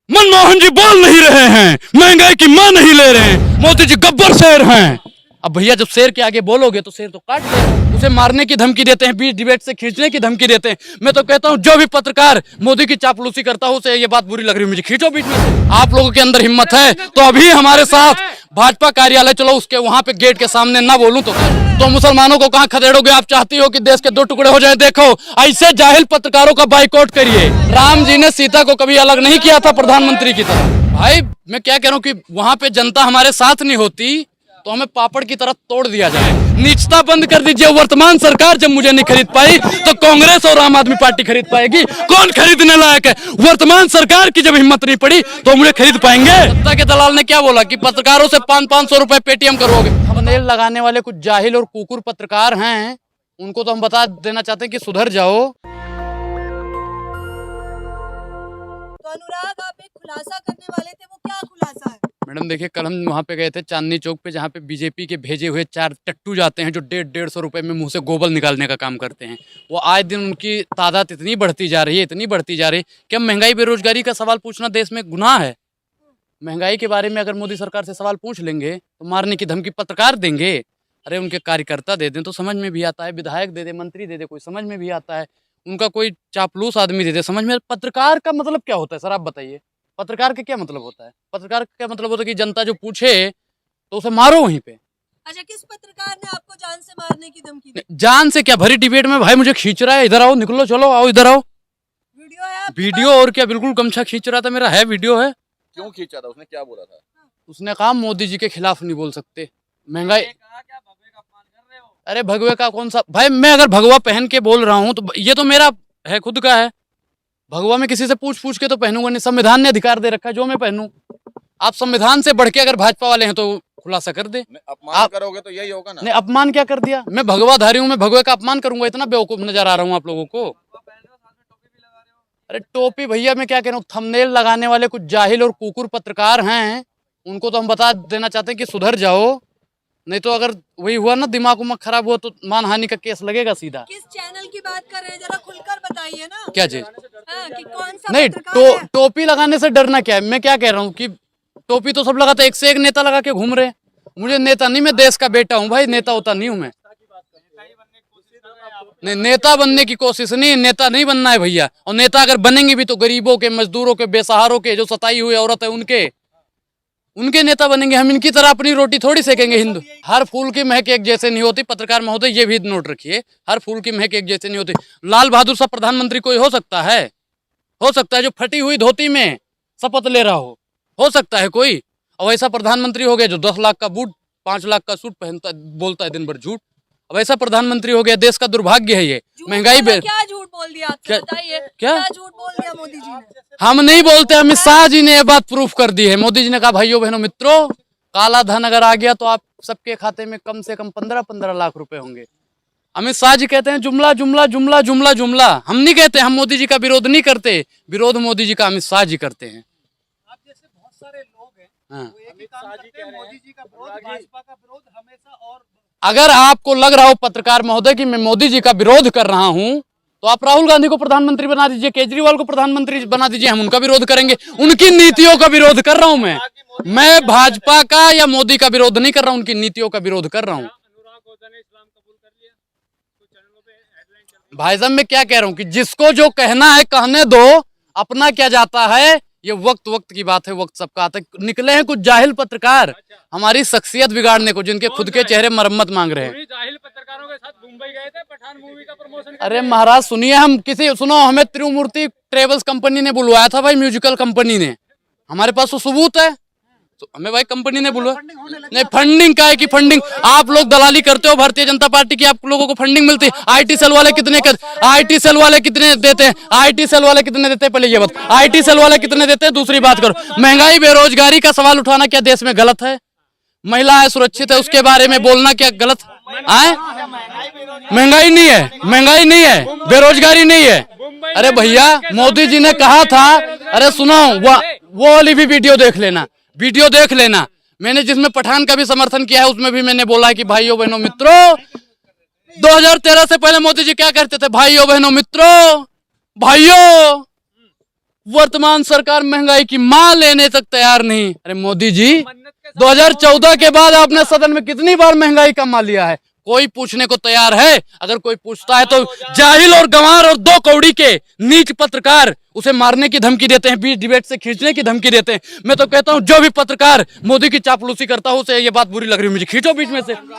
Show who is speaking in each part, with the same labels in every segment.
Speaker 1: मनमोहन जी बोल नहीं रहे हैं, महंगाई की मां नहीं ले रहे हैं, मोदी जी गब्बर शेर हैं। अब भैया जब शेर के आगे बोलोगे तो शेर तो काट देगा, उसे मारने की धमकी देते हैं, बीच डिबेट से खींचने की धमकी देते हैं। मैं तो कहता हूं जो भी पत्रकार मोदी की चापलूसी करता हो उसे ये बात बुरी लग रही है, मुझे खींचो बीच में से। आप लोगों के अंदर हिम्मत है तो अभी हमारे साथ भाजपा कार्यालय चलो, उसके वहां पे गेट के सामने ना बोलूं तो मुसलमानों को कहां खदेड़ोगे? आप चाहती हो कि देश के दो टुकड़े हो जाए? देखो ऐसे जाहिल पत्रकारों का बाइकआउट करिए। राम जी ने सीता को कभी अलग नहीं किया था प्रधानमंत्री की तरह। भाई मैं क्या कह रहा हूं कि वहां पे जनता हमारे साथ नहीं होती तो हमें पापड़ की तरह तोड़ दिया जाए। नीचता बंद कर दीजिए। वर्तमान सरकार जब मुझे नहीं खरीद पाई तो कांग्रेस और आम आदमी पार्टी खरीद पाएगी। कौन खरीदने लायक है? वर्तमान सरकार की जब हिम्मत नहीं पड़ी तो मुझे खरीद पाएंगे? सत्ता के दलाल ने क्या बोला कि पत्रकारों से 500 रुपए पेटीएम करोगे। थंबनेल लगाने वाले कुछ जाहिल और कुकुर पत्रकार हैं, उनको तो हम बता देना चाहते हैं कि सुधर जाओ।
Speaker 2: तो अनुराग, आप एक खुलासा करने वाले थे, वो क्या खुलासा है?
Speaker 1: मैडम देखिए, कल हम वहाँ पे गए थे चांदनी चौक पे, जहाँ पे बीजेपी के भेजे हुए 4 टट्टू जाते हैं जो 150-150 रुपए में मुंह से गोबर निकालने का काम करते हैं। वो आए दिन उनकी तादाद इतनी बढ़ती जा रही है, इतनी बढ़ती जा रही है। क्या महंगाई बेरोजगारी का सवाल पूछना देश में गुनाह है? महंगाई के बारे में अगर मोदी सरकार से सवाल पूछ लेंगे तो मारने की धमकी पत्रकार देंगे। अरे उनके कार्यकर्ता दे दें तो समझ में भी आता है, विधायक दे दे, मंत्री दे दे, कोई समझ में भी आता है। उनका कोई चापलूस आदमी दे दे, समझ में। पत्रकार का मतलब क्या होता है सर, आप बताइए? पत्रकार का क्या मतलब होता है? पत्रकार का क्या मतलब होता है कि जनता जो पूछे तो उसे मारो वहीं पे।
Speaker 2: अच्छा, किस पत्रकार ने आपको जान से मारने की धमकी दी?
Speaker 1: जान से क्या, भरी डिबेट में भाई मुझे खींच रहा है, इधर आओ, निकलो, चलो आओ, इधर आओ।
Speaker 2: वीडियो है आपके
Speaker 1: वीडियो और क्या, बिल्कुल गमछा खींच रहा था मेरा, है वीडियो है।
Speaker 3: क्यों खींचा था? उसने क्या बोला था?
Speaker 1: उसने कहा मोदी जी के खिलाफ नहीं बोल सकते, महंगाई। अरे भगवे का कौन सा भाई? मैं अगर भगवा पहन के बोल रहा हूँ तो ये तो मेरा है, खुद का है। भगवा में किसी से पूछ के तो पहनूंगा नहीं, संविधान ने अधिकार दे रखा है जो मैं पहनूं। आप संविधान से बढ़ के अगर भाजपा वाले हैं तो खुलासा कर दे।
Speaker 3: अपमान करोगे तो यही होगा ना।
Speaker 1: नहीं, अपमान क्या कर दिया? मैं भगवाधारी हूँ, मैं भगवे का अपमान करूंगा? इतना बेवकूफ नजर आ रहा हूँ आप लोगों को? अरे टोपी भैया, मैं क्या कह रहा हूँ, थंबनेल लगाने वाले कुछ जाहिल और कुकुर पत्रकार हैं, उनको तो हम बता देना चाहते हैं कि सुधर जाओ, नहीं तो अगर वही हुआ ना, दिमाग उमाग खराब हुआ तो मानहानि का केस लगेगा सीधा।
Speaker 2: किस चैनल की बात कर रहे हैं, जरा खुलकर बताइए ना।
Speaker 1: क्या चीज?
Speaker 2: कि कौन सा
Speaker 1: नहीं,
Speaker 2: पत्रकार है?
Speaker 1: टोपी लगाने से डरना क्या है? मैं क्या कह रहा हूँ कि टोपी तो सब लगाते, एक से एक नेता लगा के घूम रहे। मुझे नेता नहीं, मैं देश का बेटा हूँ भाई, नेता होता नहीं हूँ मैं। नहीं, नेता बनने की कोशिश नहीं, नेता नहीं बनना है भैया। और नेता अगर बनेंगे भी तो गरीबों के, मजदूरों के, बेसहारों के, जो सताई हुई औरत है उनके नेता बनेंगे। हम इनकी तरह अपनी रोटी थोड़ी सेकेंगे। हिंदू, हर फूल की महक एक जैसे नहीं होती। पत्रकार महोदय ये भी नोट रखिए, हर फूल की महक एक जैसे नहीं होती। लाल बहादुर सा प्रधानमंत्री कोई हो सकता है? हो सकता है जो फटी हुई धोती में शपथ ले रहा हो सकता है कोई? और ऐसा प्रधानमंत्री हो गया जो 10 लाख का बूट, 5 लाख का सूट पहनता, बोलता है दिन भर झूठ। अब ऐसा प्रधानमंत्री हो गया, देश का दुर्भाग्य है ये। महंगाई
Speaker 2: क्या झूठ बोल दिया आपसे? बताइए, क्या झूठ बोल दिया मोदी जी ने?
Speaker 1: हम नहीं बोलते, अमित शाह जी ने ये बात प्रूफ कर दी है। मोदी जी ने कहा भाइयों बहनों मित्रों, काला धन अगर आ गया तो आप सबके खाते में कम से कम 15-15 लाख रुपए होंगे। अमित शाह जी कहते हैं जुमला जुमला जुमला जुमला जुमला। हम नहीं कहते, हम मोदी जी का विरोध नहीं करते, विरोध मोदी जी का अमित शाह जी करते हैं।
Speaker 4: आप जैसे बहुत सारे लोग हैं,
Speaker 1: हाँ।
Speaker 4: वो एक ही काम करते हैं, मोदी जी का विरोध, भाजपा का विरोध हमेशा। और
Speaker 1: अगर आपको लग रहा हो पत्रकार महोदय कि मैं मोदी जी का विरोध कर रहा हूं तो आप राहुल गांधी को प्रधानमंत्री बना दीजिए, केजरीवाल को प्रधानमंत्री बना दीजिए, हम उनका विरोध करेंगे। उनकी नीतियों का विरोध कर रहा हूं मैं भाजपा का या मोदी का विरोध नहीं कर रहा हूं, उनकी नीतियों का विरोध कर रहा हूं। भाई साहब मैं क्या कह रहा हूं कि जिसको जो कहना है कहने दो, अपना क्या जाता है। ये वक्त की बात है, वक्त सबका आता है। निकले हैं कुछ जाहिल पत्रकार हमारी शख्सियत बिगाड़ने को, जिनके खुद के चेहरे मरम्मत मांग रहे हैं।
Speaker 4: जाहिल पत्रकारों के साथ मुंबई गए थे पठान मूवी का प्रमोशन।
Speaker 1: अरे महाराज सुनिए, सुनो, हमें त्रिमूर्ति ट्रेवल्स कंपनी ने बुलवाया था भाई, म्यूजिकल कंपनी ने। हमारे पास तो सबूत है, तो हमें भाई कंपनी ने बुलवाया। नहीं, फंडिंग का है कि फंडिंग आप लोग दलाली करते हो भारतीय जनता पार्टी की, आप लोगों को फंडिंग मिलती है। आईटी सेल वाले कितने देते हैं? आईटी सेल वाले कितने देते हैं? पहले ये बात, आईटी सेल वाले कितने देते हैं? दूसरी बात करो, महंगाई बेरोजगारी का सवाल उठाना क्या देश में गलत है? महिला है, सुरक्षित है, उसके बारे में बोलना क्या गलत है? महंगाई नहीं है, महंगाई नहीं है, बेरोजगारी नहीं है। अरे भैया मोदी जी ने कहा था, अरे सुनो, वो वाली भी वीडियो देख लेना, मैंने जिसमें पठान का भी समर्थन किया है उसमें भी मैंने बोला है कि भाइयों बहनों मित्रों, 2013 से पहले मोदी जी क्या करते थे? भाइयों बहनों मित्रों, भाइयों वर्तमान सरकार महंगाई की मां लेने तक तैयार नहीं। अरे मोदी जी, 2014 के बाद आपने सदन में कितनी बार महंगाई का मां लिया है? कोई पूछने को तैयार है? अगर कोई पूछता है तो जाहिल और गंवार और दो कौड़ी के नीच पत्रकार उसे मारने की धमकी देते हैं, बीच डिबेट से खींचने की धमकी देते हैं। मैं तो कहता हूं जो भी पत्रकार मोदी की चापलूसी करता हो उसे ये बात बुरी लग रही है, मुझे खींचो बीच में से।
Speaker 4: मुंबई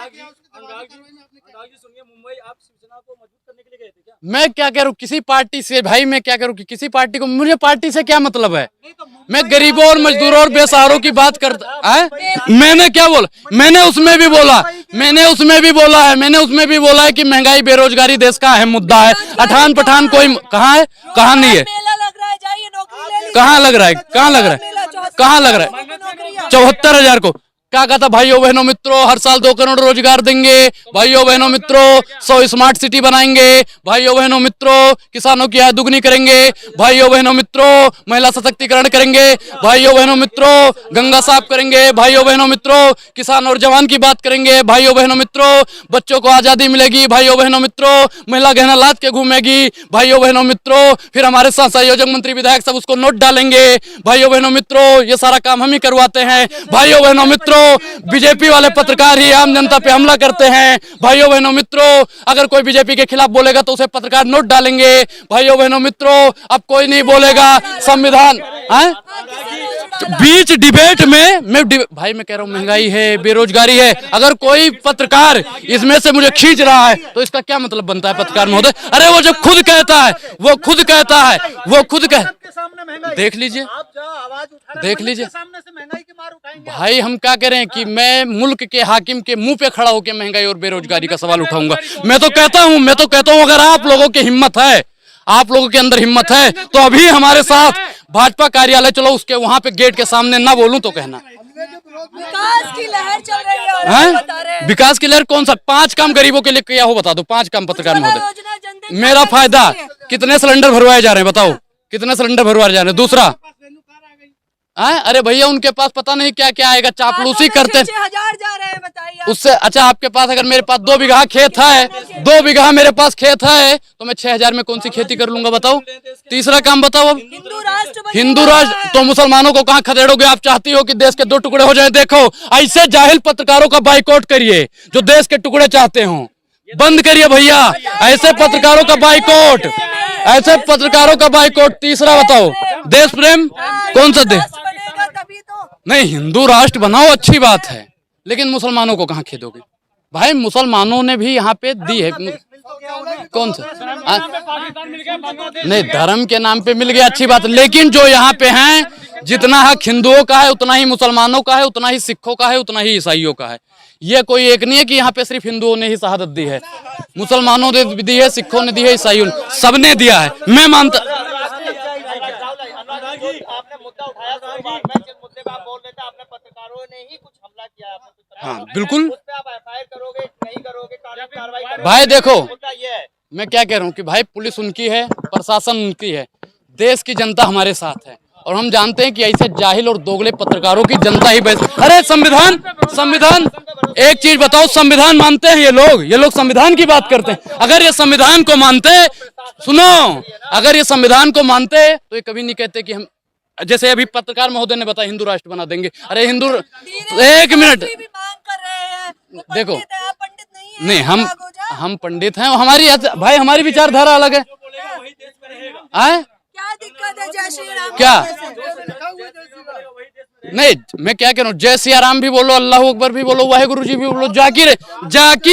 Speaker 4: आप शिवसेना को मजबूत करने के लिए गए थे क्या?
Speaker 1: मैं क्या कह रहा हूँ किसी पार्टी से, भाई मैं क्या करूँ कि किसी पार्टी को, मुझे पार्टी से क्या मतलब है? मैं गरीबों और मजदूरों और बेसहारों की बात करता है। मैंने क्या बोला? मैंने उसमें भी बोला है कि महंगाई बेरोजगारी देश का अहम मुद्दा है। अठान पठान कोई कहाँ है? कहाँ नहीं है?
Speaker 2: मेला लग रहा है, जाइए नौकरी ले लीजिए।
Speaker 1: कहाँ लग रहा है? 74,000 को क्या कहा था? भाइयों बहनों मित्रों, हर साल 2 करोड़ रोजगार देंगे। भाइयों बहनों मित्रों, 100 स्मार्ट सिटी बनाएंगे। भाइयों बहनों मित्रों, किसानों की आय दुगनी करेंगे। भाइयों बहनों मित्रों, महिला सशक्तिकरण करेंगे। भाइयों बहनों मित्रों, गंगा साफ करेंगे। भाइयों बहनों मित्रों, किसान और जवान की बात करेंगे। भाइयों बहनों मित्रों, बच्चों को आजादी मिलेगी। भाइयों बहनों मित्रों, महिला गहना लाद के घूमेगी। भाइयों बहनों मित्रों, फिर हमारे साथ संयोजक मंत्री विधायक सब उसको नोट डालेंगे। भाइयों बहनों मित्रों, ये सारा काम हम ही करवाते हैं। भाइयों बहनों मित्रों, बीजेपी वाले पत्रकार ही आम जनता पे हमला करते हैं। भाइयों बहनों मित्रों, अगर कोई बीजेपी के खिलाफ बोलेगा तो उसे पत्रकार नोट डालेंगे। भाइयों बहनों मित्रों, अब कोई नहीं बोलेगा संविधान बीच डिबेट में भाई मैं कह रहा हूँ महंगाई है, बेरोजगारी है। अगर कोई पत्रकार इसमें से मुझे खींच रहा है तो इसका क्या मतलब बनता है पत्रकार महोदय? अरे वो जो खुद कहता है देख लीजिए, देख लीजिए
Speaker 4: सामने से महंगाई की मार उठाएंगे।
Speaker 1: भाई हम क्या कह रहे हैं कि मैं मुल्क के हाकिम के मुंह पे खड़ा होकर महंगाई और बेरोजगारी का सवाल उठाऊंगा। मैं तो कहता हूं अगर आप लोगों की हिम्मत है, आप लोगों के अंदर हिम्मत है तो अभी हमारे साथ भाजपा कार्यालय चलो, उसके वहां पे गेट के सामने ना बोलूं तो कहना।
Speaker 2: विकास की लहर चल रही है और आप बता रहे हैं।
Speaker 1: विकास की लहर कौन सा? 5 काम गरीबों के लिए किया हो बता दो। 5 काम पत्रकार महोदय।
Speaker 2: योजना जनधन
Speaker 1: मेरा फायदा, कितने सिलेंडर भरवाए जा रहे हैं बताओ? कितने सिलेंडर भरवाए जा रहे हैं? दूसरा अरे भैया उनके पास पता नहीं क्या क्या आएगा, चापलूसी करते हैं।
Speaker 2: 6,000 जा रहे हैं, बताइए
Speaker 1: उससे अच्छा आपके पास, अगर मेरे पास 2 बीघा खेत है, 2 बीघा मेरे पास खेत है तो मैं 6,000 में कौन सी खेती कर लूंगा बताओ? तीसरा काम बताओ। अब हिंदू राष्ट्र तो मुसलमानों को कहाँ खदेड़ोगे? आप चाहती हो कि देश के 2 टुकड़े हो जाए? देखो ऐसे जाहिल पत्रकारों का बाइकआउट करिए जो देश के टुकड़े चाहते हो। बंद करिए भैया ऐसे पत्रकारों का बाइकआउट, ऐसे पत्रकारों का बाइकआउट। तीसरा बताओ, देश प्रेम कौन सा देश? नहीं, हिंदू राष्ट्र बनाओ, अच्छी बात है, लेकिन मुसलमानों को कहाँ खेदोगे? भाई मुसलमानों ने भी यहाँ पे दी है। कौन सा? नहीं, धर्म के नाम पे मिल गया, अच्छी बात, लेकिन जो यहाँ पे हैं, जितना हक हिंदुओं का है उतना ही मुसलमानों का है, उतना ही सिखों का है, उतना ही ईसाइयों का है। ये कोई एक नहीं है कि यहाँ पे सिर्फ हिंदुओं ने ही शहादत दी है। मुसलमानों ने भी दी है, सिखों ने दी है, ईसाइयों ने, सबने दिया है। मैं मानता
Speaker 4: आपने मुद्दा उठाया था, जिस मुद्दे पे आप बोल रहे थे, आपने पत्रकारों ने ही कुछ हमला किया है।
Speaker 1: हाँ बिल्कुल,
Speaker 4: उस पे आप एफआईआर करोगे नहीं करोगे, कार्रवाई करोगे?
Speaker 1: भाई देखो
Speaker 4: मुद्दा ये है।
Speaker 1: मैं क्या कह रहा हूँ कि भाई पुलिस उनकी है, प्रशासन उनकी है, देश की जनता हमारे साथ है और हम जानते हैं कि ऐसे जाहिल और दोगले पत्रकारों की जनता ही अरे संविधान एक चीज बताओ, संविधान मानते हैं ये लोग संविधान की बात करते हैं। अगर ये संविधान को मानते, सुनो, अगर ये संविधान को मानते तो ये कभी नहीं कहते कि हम, जैसे अभी पत्रकार महोदय ने बताया हिंदू राष्ट्र बना देंगे। अरे हिंदू, एक मिनट देखो,
Speaker 2: पंडित
Speaker 1: नहीं हम पंडित हैं, हमारी भाई हमारी विचारधारा अलग है।
Speaker 2: क्या दिक्कत है? जय श्री राम
Speaker 1: क्या नहीं, मैं क्या कह रहा हूँ, जय सिया राम भी बोलो, अल्लाह अकबर भी बोलो, वाहेगुरु जी भी बोलो, जाकी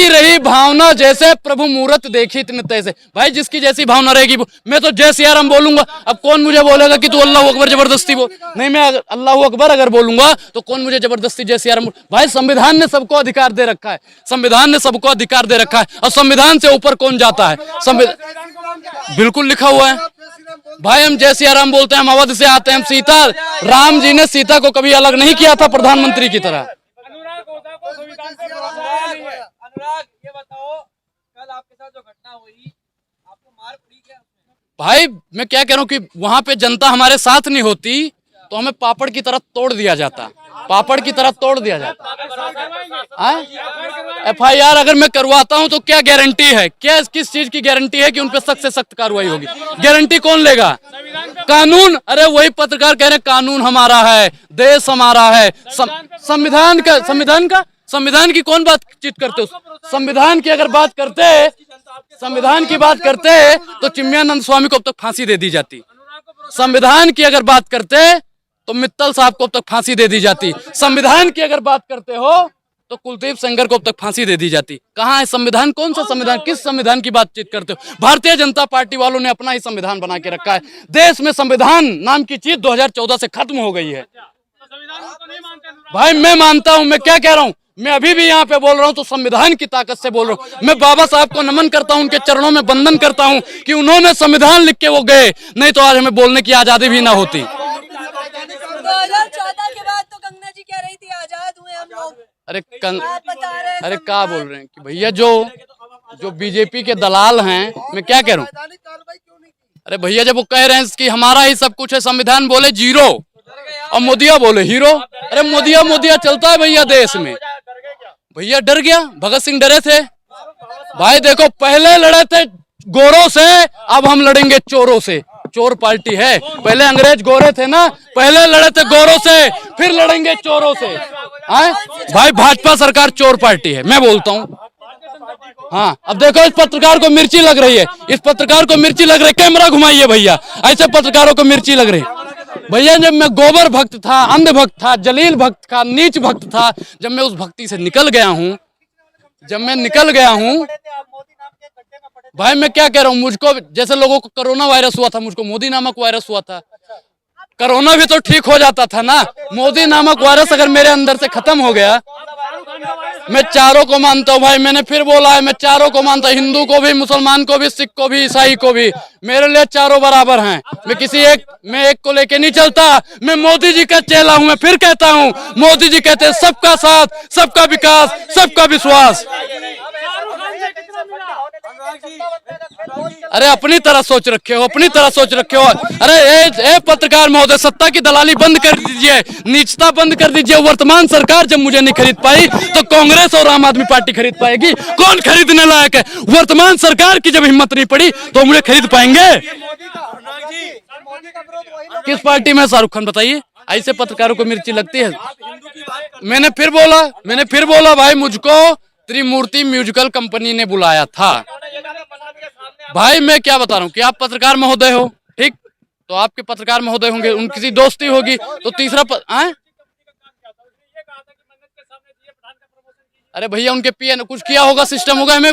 Speaker 1: रही भावना जैसे प्रभु मूरत देखी इतने तैसे। भाई जिसकी जैसी भावना रहेगी, मैं तो जय सिया राम बोलूंगा। अब कौन मुझे बोलेगा कि तू अल्लाह अकबर जबरदस्ती बोल? नहीं, मैं अल्लाह अकबर अगर बोलूंगा तो कौन मुझे जबरदस्ती जय सिया राम? भाई संविधान ने सबको अधिकार दे रखा है, संविधान ने सबको अधिकार दे रखा है, और संविधान से ऊपर कौन जाता है? बिल्कुल लिखा हुआ है भाई, हम जय सिया राम बोलते हैं, हम अवध से आते हैं, हम सीता, राम जी ने सीता को कभी अलग नहीं किया था प्रधानमंत्री की तरह।
Speaker 4: अनुराग ये बताओ, कल आपके साथ जो घटना हुई, आपको मार पड़ी क्या?
Speaker 1: भाई मैं क्या कह रहा हूँ कि वहां पे जनता हमारे साथ नहीं होती तो हमें पापड़ की तरह तोड़ दिया जाता, पापड़ की तरह तोड़ दिया जाता। FIR अगर मैं करवाता हूं तो क्या गारंटी है, क्या किस चीज की गारंटी है कि उन पे सख्त से सख्त कार्रवाई होगी? गारंटी कौन लेगा? कानून, अरे वही पत्रकार कह रहे हैं कानून हमारा है, देश हमारा है, संविधान की कौन बातचीत करते हो? संविधान की अगर बात करते, संविधान की बात करते तो चिन्मयानंद स्वामी को अब तक फांसी दे दी जाती। संविधान की अगर बात करते तो मित्तल साहब को अब तक फांसी दे दी जाती। संविधान की अगर बात करते हो तो कुलदीप सेंगर को अब तक फांसी दे दी जाती। कहाँ है संविधान? कौन सा संविधान? किस संविधान की बातचीत करते हो? भारतीय जनता पार्टी वालों ने अपना ही संविधान बना के रखा है। देश में संविधान नाम की चीज 2014 से खत्म हो गई है। भाई मैं मानता हूं, मैं क्या कह रहा हूं, मैं अभी भी यहाँ पे बोल रहा हूँ तो संविधान की ताकत से बोल रहा हूँ। मैं बाबा साहब को नमन करता हूँ, उनके चरणों में वंदन करता हूँ कि उन्होंने संविधान लिख के वो गए, नहीं तो आज हमें बोलने की आजादी भी ना होती।
Speaker 2: 2014 के बाद तो कंगना जी कह रही थी आजाद हुए हम लोग।
Speaker 1: अरे
Speaker 2: आप बता रहे हैं
Speaker 1: अरे क्या बोल रहे हैं कि भैया जो बीजेपी के दलाल हैं, मैं क्या कह रहा हूँ, अरे भैया जब वो कह रहे हैं कि हमारा ही सब कुछ है, संविधान बोले जीरो और मोदिया बोले हीरो। अरे मोदिया चलता है भैया देश में। भैया डर गया, भगत सिंह डरे थे। भाई देखो पहले लड़े थे गोरों से, अब हम लड़ेंगे चोरों से। चोर पार्टी है, पहले अंग्रेज गोरे थे ना, पहले लड़े थे गोरों से, फिर लड़ेंगे चोरों से। आए भाई भाजपा सरकार चोर पार्टी है, मैं बोलता हूँ। हाँ अब देखो इस पत्रकार को मिर्ची लग रही है, इस पत्रकार को मिर्ची लग रही है। कैमरा घुमाइए भैया, ऐसे पत्रकारों को मिर्ची लग रही है। भैया जब मैं गोबर भक्त था, अंध भक्त था, जलील भक्त था, नीच भक्त था, जब मैं उस भक्ति से निकल गया हूँ, भाई मैं क्या कह रहा हूँ, मुझको जैसे लोगों को कोरोना वायरस हुआ था, मुझको मोदी नामक वायरस हुआ था। कोरोना भी तो ठीक हो जाता था ना, मोदी नामक वायरस अगर मेरे अंदर से खत्म हो गया। मैं चारों को मानता हूँ भाई, मैंने फिर बोला है, मैं चारों को मानता हूँ, हिंदू को भी, मुसलमान को भी, सिख को भी, ईसाई को भी। मेरे लिए चारों बराबर हैं। मैं एक को लेके नहीं चलता। मैं मोदी जी का चेला हूँ। मैं फिर कहता हूँ, मोदी जी कहते हैं सबका साथ, सबका विकास, सबका विश्वास। अरे अपनी तरह सोच रखे हो, अपनी तरह सोच रखे हो। अरे ए पत्रकार महोदय, सत्ता की दलाली बंद कर दीजिए, नीचता बंद कर दीजिए। वर्तमान सरकार जब मुझे नहीं खरीद पाई तो कांग्रेस और आम आदमी पार्टी खरीद पाएगी। कौन खरीदने लायक है? वर्तमान सरकार की जब हिम्मत नहीं पड़ी तो मुझे खरीद पाएंगे? किस पार्टी में? शाहरुख खान बताइए। ऐसे पत्रकारों को मिर्ची लगती है। मैंने फिर बोला भाई, मुझको त्रिमूर्ति म्यूजिकल कंपनी ने बुलाया था। भाई मैं क्या बता रहा हूँ कि आप पत्रकार महोदय हो, ठीक, तो आपके पत्रकार महोदय होंगे, उन किसी दोस्ती होगी, तो तीसरा अरे भैया उनके पीए ने कुछ किया होगा, सिस्टम होगा हमें।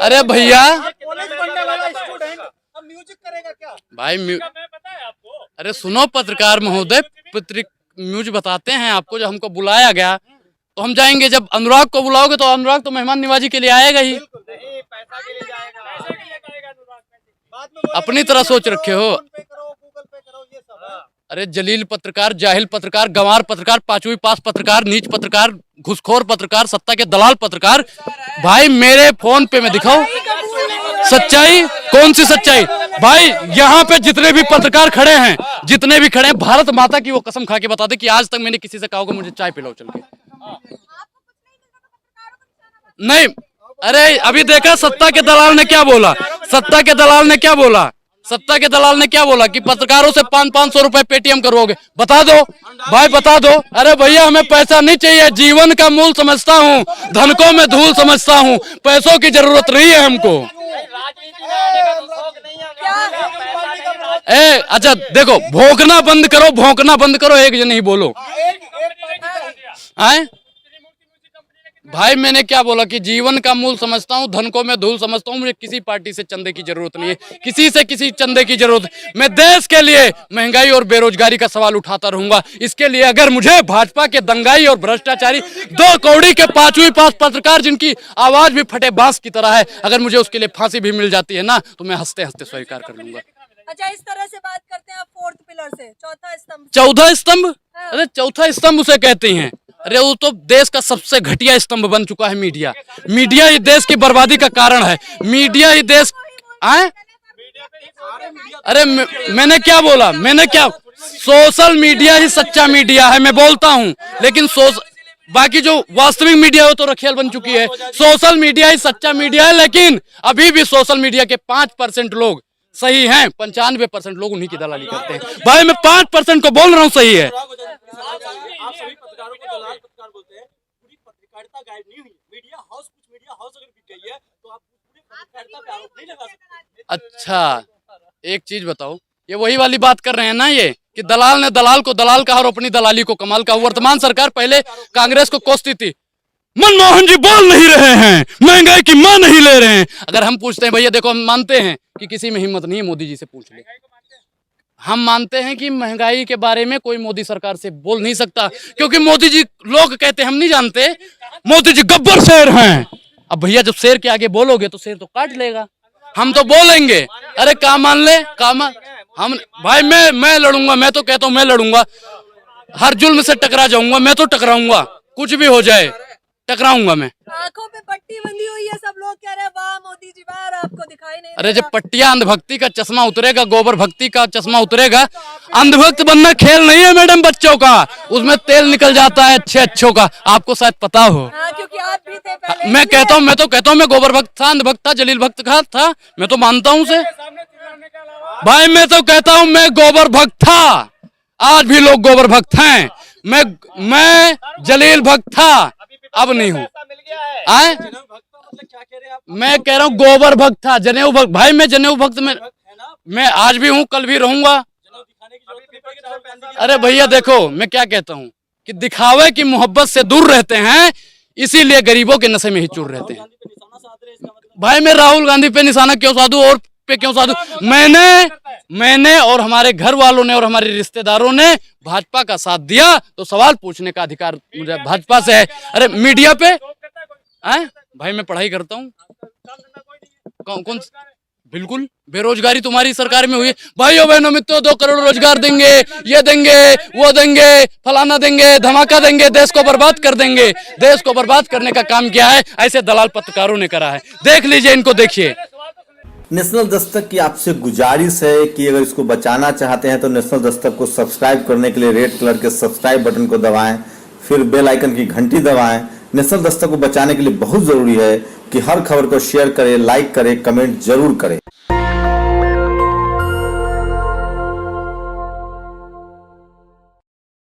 Speaker 1: अरे भैया भाई अरे सुनो पत्रकार महोदय, म्यूज बताते हैं आपको। जब हमको बुलाया गया तो हम जाएंगे। जब अनुराग को बुलाओगे तो अनुराग तो मेहमान निवाजी के लिए आएगा ही। अपनी तरह सोच रखे हो। अरे जलील पत्रकार, जाहिल पत्रकार, गंवार पत्रकार, पांचवी पास पत्रकार, नीच पत्रकार, घुसखोर पत्रकार, सत्ता के दलाल पत्रकार। भाई मेरे फोन पे में दिखाओ सच्चाई। कौन सी सच्चाई? भाई यहाँ पे जितने भी पत्रकार खड़े हैं, भारत माता की वो कसम खा के बता दे कि आज तक मैंने किसी से कहा होगा मुझे चाय पिलाओ चल के। नहीं, अरे अभी देखा सत्ता के दलाल ने क्या बोला? सत्ता के दलाल ने क्या बोला कि पत्रकारों से 500 रुपए पेटीएम करोगे। बता दो भाई, बता दो। अरे भैया हमें पैसा नहीं चाहिए, जीवन का मूल समझता हूँ, धन को मैं धूल समझता हूँ, पैसों की जरूरत नहीं है हमको। अच्छा देखो, भौंकना बंद करो, एक जन नहीं बोलो। आए भाई मैंने क्या बोला कि जीवन का मूल समझता हूँ, धन को मैं धूल समझता हूँ। मुझे किसी पार्टी से चंदे की जरूरत नहीं है, किसी चंदे की जरूरत। मैं देश के लिए महंगाई और बेरोजगारी का सवाल उठाता रहूंगा। इसके लिए अगर मुझे भाजपा के दंगाई और भ्रष्टाचारी, 2 कौड़ी के पांचवी पास पत्रकार जिनकी आवाज भी फटे बांस की तरह है, अगर मुझे उसके लिए फांसी भी मिल जाती है ना, तो मैं हंसते हंसते स्वीकार कर लूंगा।
Speaker 2: अच्छा इस तरह से बात करते हैं आप फोर्थ पिलर से,
Speaker 1: चौथा स्तंभ। अरे चौथा स्तंभ उसे कहते हैं। अरे वो तो देश का सबसे घटिया स्तंभ बन चुका है मीडिया। मीडिया ही देश की बर्बादी का कारण है। मीडिया ही देश अरे मैंने क्या बोला? सोशल मीडिया ही सच्चा मीडिया है, मैं बोलता हूँ। लेकिन बाकी जो वास्तविक मीडिया है तो रखियल बन चुकी है। सोशल मीडिया ही सच्चा मीडिया है, लेकिन अभी भी सोशल मीडिया के 5% लोग सही हैं, 95% लोग उन्हीं की दलाली करते हैं। भाई मैं 5% को बोल रहा हूँ सही है।
Speaker 5: आप सभी पत्रकारों को दलाल पत्रकार बोलते हैं। पूरी पत्रकारिता गायब नहीं हुई। मीडिया हाउस अगर बिक गई है तो आप पूरी पत्रकारिता पे आरोप नहीं लगा सकते।
Speaker 1: अच्छा एक चीज बताओ, ये वही वाली बात कर रहे हैं ना ये कि दलाल ने दलाल को दलाल कहा और अपनी दलाली को कमाल का। वर्तमान सरकार पहले कांग्रेस को कोसती थी। मनमोहन जी बोल नहीं रहे हैं, महंगाई की मां नहीं ले रहे हैं। अगर हम पूछते हैं भैया देखो, हम मानते हैं कि किसी में हिम्मत नहीं है, मोदी जी से पूछ ले। हम मानते हैं कि महंगाई के बारे में कोई मोदी सरकार से बोल नहीं सकता, क्योंकि मोदी जी, लोग कहते हम नहीं जानते, मोदी जी गब्बर शेर हैं। अब भैया जब शेर के आगे बोलोगे तो शेर तो काट लेगा। हम तो बोलेंगे, अरे का मान ले हम भाई मैं लड़ूंगा। मैं तो कहता हूँ मैं लड़ूंगा, हर जुल्म से टकरा जाऊंगा। मैं तो टकराऊंगा, कुछ भी हो जाए टकराऊंगा मैं।
Speaker 2: आंखों पे पट्टी बंधी हुई है, सब लोग कह रहे हैं वाह मोदी जी वाह, और आपको दिखाई नहीं
Speaker 1: अरे
Speaker 2: दे
Speaker 1: जब पट्टिया अंधभक्ति का चश्मा उतरेगा, गोबर भक्ति का चश्मा उतरेगा। अंधभक्त बनना खेल नहीं है मैडम बच्चों का, उसमें तेल निकल जाता है अच्छों का। आपको शायद पता हो।
Speaker 2: रहा। क्योंकि आप भी थे पहले।
Speaker 1: मैं कहता हूँ मैं गोबर भक्त था, अंधभक्त था, जलील भक्त था। मैं तो मानता हूँ उसे भाई। मैं तो कहता हूँ मैं गोबर भक्त था, आज भी लोग गोबर भक्त हैं। मैं जलील भक्त था, अब नहीं हूँ। आए मैं कह रहा हूँ गोबर भक्त था, जनेऊ भक्त। भाई मैं जनेऊ भक्त में मैं आज भी हूँ, कल भी रहूंगा। अरे भैया देखो मैं क्या कहता हूँ कि दिखावे की मोहब्बत से दूर रहते हैं, इसीलिए गरीबों के नशे में ही चूर रहते हैं। भाई मैं राहुल गांधी पे निशाना क्यों साधू और पे क्यों साधू? मैंने और हमारे घर वालों ने और हमारे रिश्तेदारों ने भाजपा का साथ दिया, तो सवाल पूछने का अधिकार मुझे भाजपा से है। अरे मीडिया पे भाई मैं पढ़ाई करता हूँ। कौन बिल्कुल बेरोजगारी तुम्हारी सरकार में हुई है। भाइयों बहनों मित्रों, 2 करोड़ रोजगार देंगे, ये देंगे, वो देंगे, फलाना देंगे, धमाका देंगे, देश को बर्बाद कर देंगे। देश को बर्बाद करने का काम किया है ऐसे दलाल पत्रकारों ने करा है। देख लीजिए, इनको देखिए।
Speaker 6: नेशनल दस्तक की आपसे गुजारिश है कि अगर इसको बचाना चाहते हैं तो नेशनल दस्तक को सब्सक्राइब करने के लिए रेड कलर के सब्सक्राइब बटन को दबाएं, फिर बेल आइकन की घंटी दबाएं। नेशनल दस्तक को बचाने के लिए बहुत जरूरी है कि हर खबर को शेयर करें, लाइक करें, कमेंट जरूर करें।